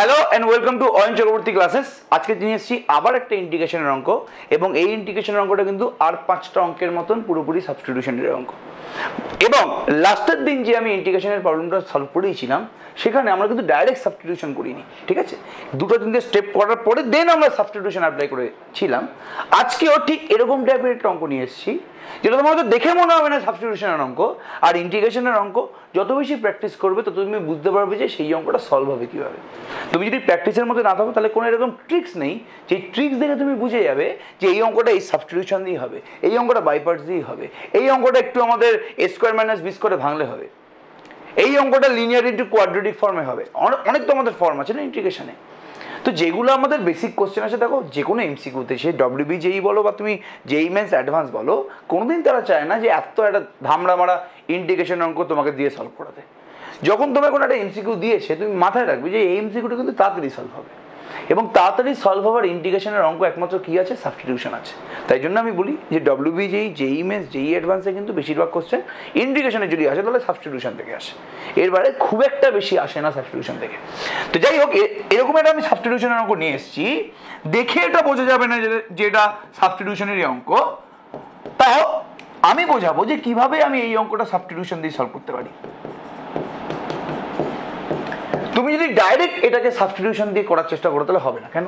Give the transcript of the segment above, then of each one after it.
Hello and welcome to Ayan Chakraborty classes. আজকে নিয়ে এসেছি আবার একটা ইন্টিগ্রেশনের অঙ্ক, এবং এই ইন্টিগ্রেশনের অঙ্কটা কিন্তু আর 5টা অঙ্কের মতন পুরোপুরি সাবস্টিটিউশনের অঙ্ক। এবং লাস্টের দিন যে আমি ইন্টিগ্রেশনের প্রবলেমটা সলভ করেছিলাম সেখানে আমরা কিন্তু ডাইরেক্ট সাবস্টিটিউশন করিনি, ঠিক আছে? দুটো তিনটে স্টেপ করার পরে দেন আমরা সাবস্টিটিউশন অ্যাপ্লাই করেছিলাম। আজকেও ঠিক এরকম টাইপের একটা অঙ্ক নিয়ে এসেছি, যেটা তোমার হয়তো দেখে মনে হবে না সাবস্টিটিউশনের অঙ্ক। আর ইন্টিগ্রেশনের অঙ্ক যত বেশি প্র্যাকটিস করবে তত তুমি বুঝতে পারবে যে সেই অঙ্কটা সলভ হবে কীভাবে। তুমি যদি প্র্যাকটিসের মধ্যে না থাকো তাহলে কোনো এরকম ট্রিক্স নেই যে ট্রিক্স দেখে তুমি বুঝে যাবে যে এই অঙ্কটা এই সাবস্টিটিউশন দিয়ে হবে, এই অঙ্কটা বাই পার্টস দিয়ে হবে, এই অঙ্কটা একটু আমাদের এ স্কোয়ার মাইনাস বি স্কোয়ারে ভাঙলে হবে, এই অঙ্কটা লিনিয়ার ইন্টু কোয়াড্রেটিক ফর্মে হবে। অনেক তো আমাদের ফর্ম আছে না ইন্টিগ্রেশনে। তো যেগুলো আমাদের বেসিক কোশ্চেন আছে, দেখো যে কোনো এমসিকিউতে সে ডব্লিউবি যেই বলো বা তুমি যেই মেন্স অ্যাডভান্স বলো, কোনোদিন তারা চায় না যে এত একটা ধামড়া মারা ইন্টিগ্রেশন অঙ্ক তোমাকে দিয়ে সলভ করাতে। যখন তোমার কোনো একটা এমসিকিউ দিয়েছে তুমি মাথায় রাখবে যে এই এমসিকিউটা কিন্তু তাড়াতাড়ি সলভ হবে, এবং তাড়াতাড়ি সলভ হওয়ার ইন্টিগ্রেশনের অঙ্ক একমাত্র কী আছে? সাবস্টিটিউশন আছে। তাই জন্য আমি বলি যে ডব্লিউবি যেই মেন্স যেই অ্যাডভান্সে কিন্তু বেশিরভাগ কোশ্চেন ইন্টিগ্রেশনে যদি আসে তাহলে সাবস্টিটিউশন থেকে আসে, এর বাইরে খুব একটা বেশি আসে না সাবস্টিটিউশন থেকে। তো যাই হোক, এরকম একটা আমি সাবস্টিটিউশনের অঙ্ক নিয়ে এসেছি। দেখে এটা বোঝা যাবে না যে এটা সাবস্টিটিউশনেরই অঙ্ক, তাও আমি বোঝাবো যে কিভাবে আমি এই অঙ্কটা সাবস্টিটিউশন দিয়ে সলভ করতে পারি। তুমি যদি ডাইরেক্ট এটাকে সাবস্টিটিউশন দিয়ে করার চেষ্টা করো তাহলে হবে না। কেন?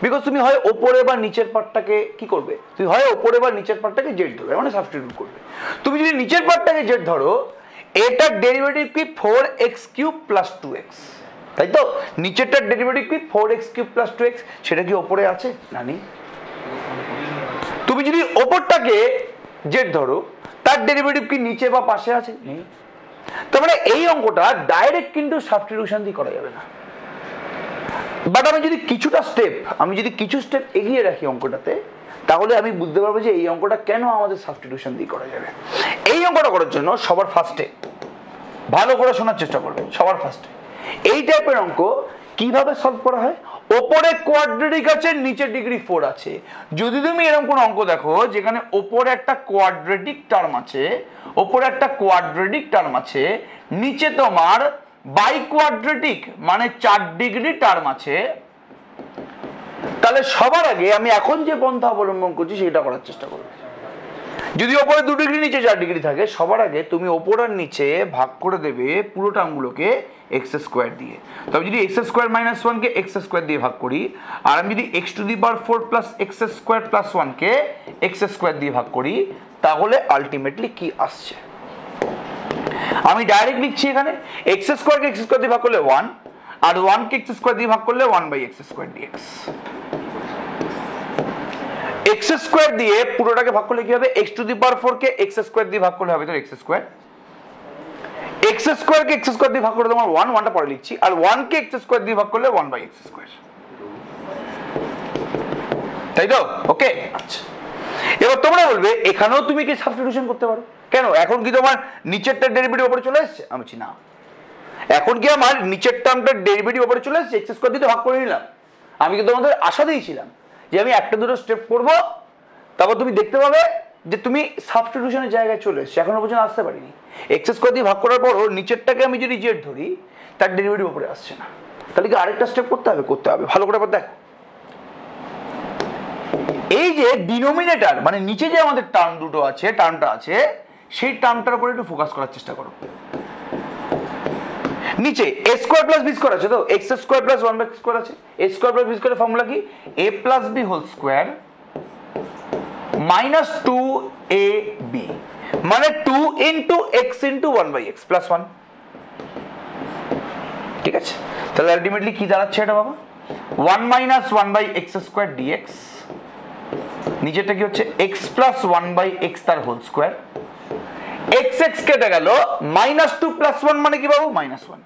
বিকজ তুমি হয় ওপরে বা নিচের পার্টটাকে কি করবে, তুমি হয় ওপরে বা নিচের পার্টটাকে জেড ধরবে, মানে সাবস্টিটিউট করবে। তুমি যদি নিচের পার্টটাকে জেড ধরো, এটার ডেরিভেটিভ কি 4x³ + 2x, তাই তো? নিচেরটার ডেরিভেটিভ কি 4x³ + 2x, সেটা কি ওপরে আছে না নেই? তুমি যদি ওপরটাকে জেড ধরো, তার ডেরিভেটিভ কি নিচে বা পাশে আছে? নেই। তার মানে এই অঙ্কটা ডাইরেক্ট কিন্তু সাবস্টিটিউশন দিয়ে করা যাবে না। বাট আমি যদি কিছু স্টেপ এগিয়ে রাখি অঙ্কটাতে, তাহলে আমি বুঝতে পারবো যে এই অঙ্কটা কেন আমাদের সাবস্টিটিউশন দিয়ে করা যাবে। এই অঙ্কটা করার জন্য সবার ফার্স্টে ভালো করে শোনার চেষ্টা করবে। সবার ফার্স্টে এই টাইপের অঙ্ক কিভাবে সলভ করা হয়? ওপরে কোয়াড্রেটিক আছে, নিচে ডিগ্রি 4 আছে। যদি তুমি এরকম কোনো অঙ্ক দেখো যেখানে ওপরে একটা কোয়াড্রেটিক টার্ম আছে, নিচে তোমার বাই কোয়াড্রেটিক মানে 4 ডিগ্রি টার্ম আছে, তাহলে সবার আগে আমি এখন যে পন্থা অবলম্বন করছি সেটা করার চেষ্টা করবো। যদি ওপরে 2 ডিগ্রি নিচে 4 ডিগ্রি থাকে, সবার আগে তুমি ওপর আর নিচে ভাগ করে দেবে পুরো টার্মগুলোকে x² দিয়ে। তবে যদি x² - 1 কে x² দিয়ে ভাগ করি, আর আমি যদি x⁴ + x² + 1 কে x² দিয়ে ভাগ করি, তাহলে আলটিমেটলি কি আসছে? আমি ডাইরেক্ট লিখছি এখানে x² কে x² দিয়ে ভাগ করলে 1, আর 1 কে x² দিয়ে ভাগ করলে 1/x² dx। x² দিয়ে পুরোটাকে ভাগ করলে কি হবে? x⁴ কে x² দিয়ে ভাগ করলে হবে তো x², x² কে x² দিয়ে ভাগ করলে তোমার 1টা পরে লিখছি, আর 1 কে x² দিয়ে ভাগ করলে 1/x², তাই তো? ওকে, আচ্ছা। এবার তোমরা বলবে এখানেও তুমি কি সাবস্টিটিউশন করতে পারো? কেন? এখন কি তোমার নিচেরটার ডেরিভেটিভ উপরে চলে এসেছে? আমি বলছি না, এখন কি আমার নিচের টার্মটার ডেরিভেটিভ উপরে চলে এসেছে, x² দিয়ে ভাগ করে নিলাম। আমি কি তোমাদের আশা দিয়েছিলাম যে আমি একটা দুটো স্টেপ করবো, তারপর তুমি দেখতে পাবে যে তুমি সাবস্টিটিউশনের জায়গায় চলে এসেছে। এখনো পর্যন্ত আসতে পারিনি। x² দিয়ে ভাগ করার পরও নিচেরটাকে আমি যদি জেড ধরি, তার ডেরিভেটিভ উপরে আসছে না। তাহলে কি আরেকটা স্টেপ করতে হবে? ভালো করে দেখো। এই যে ডিনোমিনেটর মানে নিচে যে আমাদের টার্মটা আছে, সেই টার্মটার উপরে একটু ফোকাস করার চেষ্টা করো। নিচে a² + b² আছে তো, x² + 1/² আছে। a² + b² এর ফর্মুলা কি? a + b² - 2ab, মানে 2 × x × 1/x + 1, ঠিক আছে? তাহলে আলটিমেটলি কি দাঁড়াচ্ছে এটা বাবা? 1 - 1/x² dx। নিচেরটা কি হচ্ছে? x + 1/x তার হোল স্কয়ার। x কেটে গেল, -2 + 1 মানে কি বাবু? -1,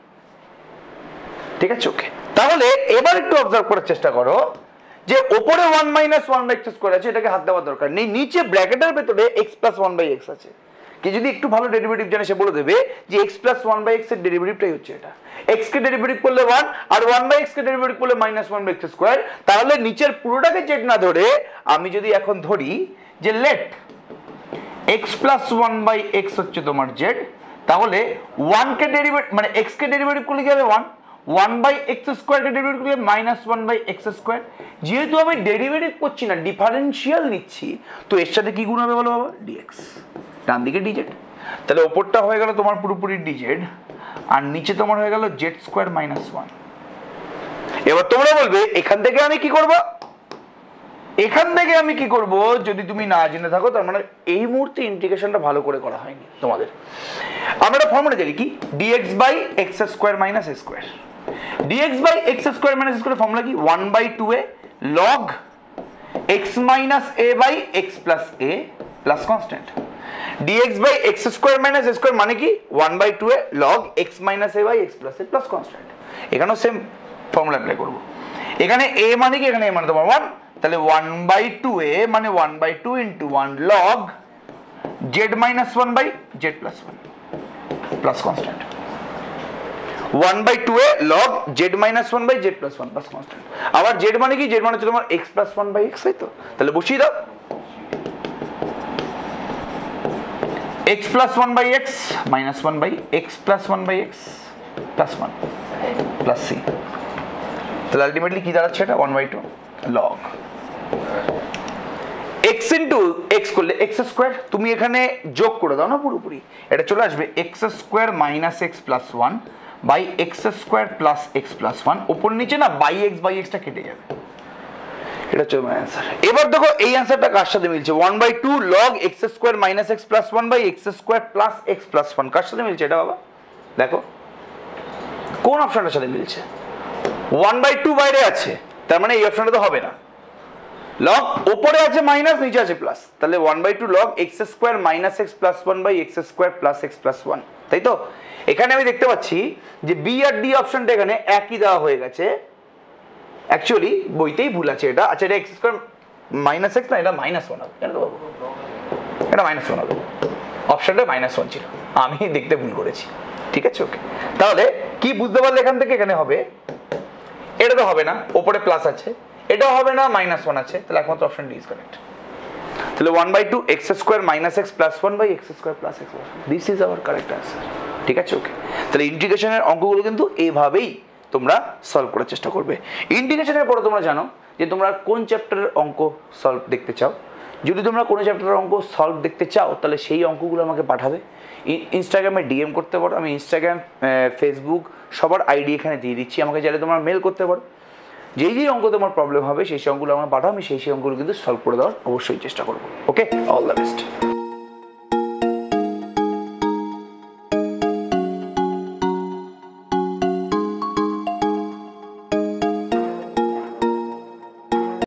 ঠিক আছে? ওকে, তাহলে এবার একটু অবজার্ভ করার চেষ্টা করো যে ওপরে 1 - 1/x² আছে, এটাকে হাত দেওয়ার দরকার নেই। নিচে ব্র্যাকেটের ভেতরে x + 1/x আছে। কি যদি একটু ভালো ডেরিভেটিভ জানে সে বলে দেবে যে x + 1/x এর ডেরিভেটিভটাই হচ্ছে এটা। x কে ডেরিভেটিভ করলে 1, আর 1/x কে ডেরিভেটিভ করলে -1/x²। তাহলে নিচের পুরোটাকে জেড না ধরে আমি যদি এখন ধরি যে লেট x + 1/x হচ্ছে তোমার জেড, তাহলে 1 কে ডেরিভেটিভ মানে x কে ডেরিভেটিভ করলে কি হবে? 1, 1/x স্কয়ারকে ডেরিভেটিভ করলে -1/x²। যেহেতু আমি ডেরিভেটিভ করছি না, ডিফারেন্সিয়াল নিচ্ছি, তো এর সাথে কি গুণ হবে বলো বাবা? dx। ডান দিকে dz, তাহলে ওপরটা হয়ে গেল তোমার পুরোপুরি dz, আর নিচে তোমার হয়ে গেল z² - 1। এবার তোমরা বলবে এখান থেকে আমি কি করব? এখান থেকে আমি কি করব যদি তুমি না জেনে থাকো, তার মানে এই মুহূর্তে ইন্টিগ্রেশনটা ভালো করে করা হয়নি তোমাদের। আমরা একটা ফর্মুলা জানি কি, dx/x² - a²। dx/x² - a² formula কি? 1/2a log x - a/x + a plus constant. dx/x² - a² মানে কি? 1/2a log x - a/x + a plus constant. এখানেও সেম ফর্মুলা অ্যাপ্লাই করব। এখানে a মানে কি? এখানে a মানে তোমার 1, তাহলে 1/2a মানে 1/2 × 1 log z - 1/z + 1 plus constant. 1/2a log z - 1/z + 1 plus constant. আবার z মানে কি? z মানে হচ্ছে তোমার x + 1/x, তাই তো? তাহলে বসিয়ে দাও, x + 1/x - 1/x + 1/x plus 1 plus c। তাহলে আলটিমেটলি কি দাঁড়াচ্ছে? এটা 1/2 log x * x করলে x², তুমি এখানে যোগ করে দাও না পুরোপুরি, এটা চলে আসবে x² - x + 1 x² + x + 1। উপর নিচে না x টা কেটে যাবে, এটা হচ্ছে আমার অ্যান্সার। এবার দেখো এই অ্যান্সারটা কার সাথে মিলছে? 1/2 log x² - x + 1 x² + x + 1 কার সাথে মিলছে এটা বাবা? দেখো কোন অপশনটার সাথে মিলছে? 1/2 বাইরে আছে, তার মানে এই অপশনটা তো হবে না। log উপরে আছে মাইনাস, নিচে আছে প্লাস, তাহলে 1/2 log x² - x + 1 x² + x + 1, তাই তো? এখানে আমি দেখতে পাচ্ছি যে বি আর ডি অপশনটা এখানে একই দেওয়া হয়ে গেছে। অ্যাকচুয়ালি বইতেই ভুল আছে এটা। আচ্ছা, এটা x² - x না, এটা -1 হবে, কেন বাবু? এটা -1 হবে, অপশনটা -1 ছিল, আমি দেখতে ভুল করেছি। ঠিক আছে, ওকে। তাহলে কি বুঝতে পারলে এখান থেকে? এখানে হবে, এটা তো হবে না, ওপরে প্লাস আছে, এটাও হবে না, -1 আছে, তাহলে একমাত্র অপশন ডি ইজ কারেক্ট। তাহলে 1/2 x² - x + 1 x² + x + 1, this is our correct answer. ঠিক আছে, ওকে। তাহলে ইন্টিগ্রেশনের অঙ্কগুলো কিন্তু এইভাবেই তোমরা সলভ করার চেষ্টা করবে। ইন্টিগ্রেশনের পরে তোমরা জানো যে তোমরা কোন চ্যাপ্টারের অঙ্ক সলভ দেখতে চাও। যদি তোমরা কোনো চ্যাপ্টারের অঙ্ক সলভ দেখতে চাও, তাহলে সেই অঙ্কগুলো আমাকে পাঠাবে। ইনস্টাগ্রামে ডিএম করতে পারো, আমি ইনস্টাগ্রাম, ফেসবুক সবার আইডি এখানে দিয়ে দিচ্ছি, আমাকে চাইলে তোমরা মেল করতে পারো। যেই অঙ্ক তোমার প্রবলেম হবে সেই অঙ্কগুলো আমার পাঠাও, আমি সেই অঙ্কগুলো কিন্তু সলভ করে দেওয়ার অবশ্যই চেষ্টা করবো। ওকে, অল দ্য বেস্ট।